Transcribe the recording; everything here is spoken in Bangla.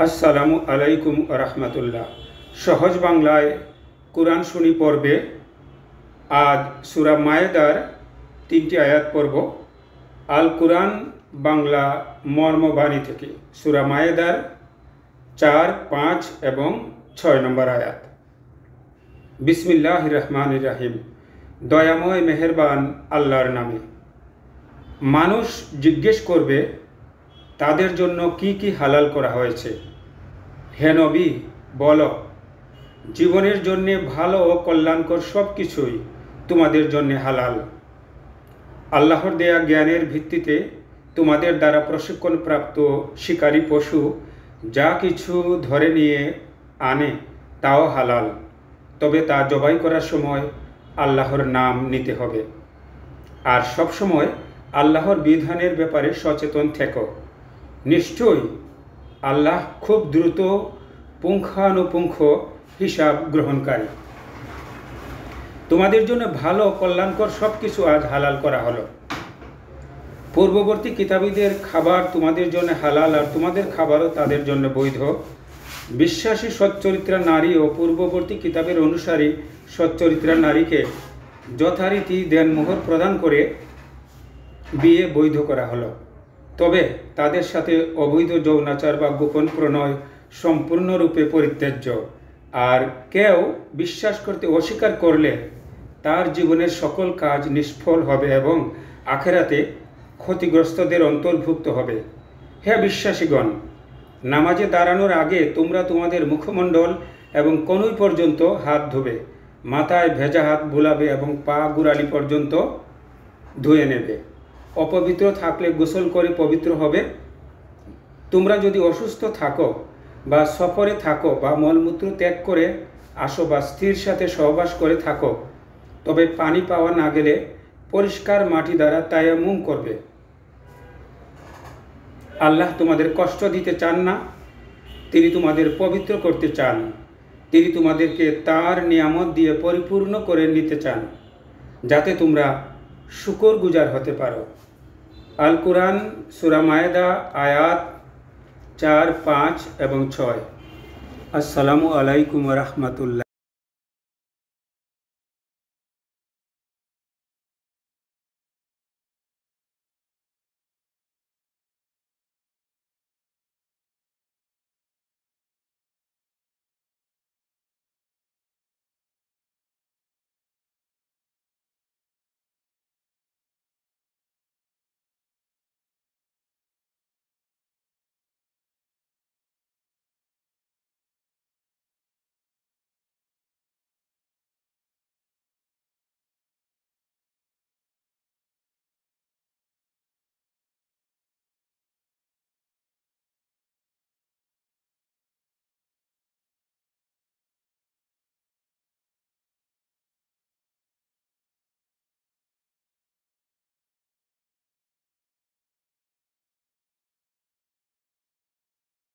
আসসালামু আলাইকুম রহমতুল্লাহ। সহজ বাংলায় কোরআন শুনি পর্বে আজ সূরা মায়েদার 3টি আয়াত পড়ব। আল কোরআন বাংলা মর্মবাণী থেকে সূরা মায়েদার 4, 5 এবং 6 নম্বর আয়াত। বিসমিল্লাহির রহমানির রহিম। দয়াময় মেহেরবান আল্লাহর নামে। মানুষ জিজ্ঞেস করবে, তাদের জন্য কি কি হালাল করা হয়েছে? হে নবী, বলো, জীবনের জন্যে ভালো ও কল্যাণকর সব কিছুই তোমাদের জন্যে হালাল। আল্লাহর দেয়া জ্ঞানের ভিত্তিতে তোমাদের দ্বারা প্রশিক্ষণপ্রাপ্ত শিকারী পশু যা কিছু ধরে নিয়ে আনে তাও হালাল, তবে তা জবাই করার সময় আল্লাহর নাম নিতে হবে। আর সব সময় আল্লাহর বিধানের ব্যাপারে সচেতন থেকো। নিশ্চয়ই আল্লাহ খুব দ্রুত পুঙ্খানুপুঙ্খ হিসাব গ্রহণকারী। তোমাদের জন্য ভালো কল্যাণকর সব কিছু আজ হালাল করা হলো। পূর্ববর্তী কিতাবীদের খাবার তোমাদের জন্য হালাল, আর তোমাদের খাবারও তাদের জন্য বৈধ। বিশ্বাসী সচ্চরিত্রা নারী ও পূর্ববর্তী কিতাবের অনুসারী সচ্চরিত্রা নারীকে যথারীতি দেনমোহর প্রদান করে বিয়ে বৈধ করা হলো। তবে তাদের সাথে অবৈধ যৌনাচার বা গোপন প্রণয় সম্পূর্ণরূপে পরিত্যাজ্য। আর কেউ বিশ্বাস করতে অস্বীকার করলে তার জীবনের সকল কাজ নিষ্ফল হবে এবং আখেরাতে ক্ষতিগ্রস্তদের অন্তর্ভুক্ত হবে। হে বিশ্বাসীগণ, নামাজে দাঁড়ানোর আগে তোমরা তোমাদের মুখমণ্ডল এবং কনুই পর্যন্ত হাত ধুবে, মাথায় ভেজা হাত বুলাবে এবং পা গোড়ালি পর্যন্ত ধুয়ে নেবে। অপবিত্র থাকলে গোসল করে পবিত্র হবে। তোমরা যদি অসুস্থ থাকো বা সফরে থাকো বা মলমূত্র ত্যাগ করে আসো বা স্ত্রীর সাথে সহবাস করে থাকো, তবে পানি পাওয়া না গেলে পরিষ্কার মাটি দ্বারা তায়াম্মুম করবে। আল্লাহ তোমাদের কষ্ট দিতে চান না, তিনি তোমাদের পবিত্র করতে চান। তিনি তোমাদেরকে তার নিয়ামত দিয়ে পরিপূর্ণ করে নিতে চান, যাতে তোমরা শুকরগুজার হতে পারো। আল কোরআন সূরা মায়েদা আয়াত 4, 5 এবং 6। আসসালামু আলাইকুম রহমতুল্লাহ।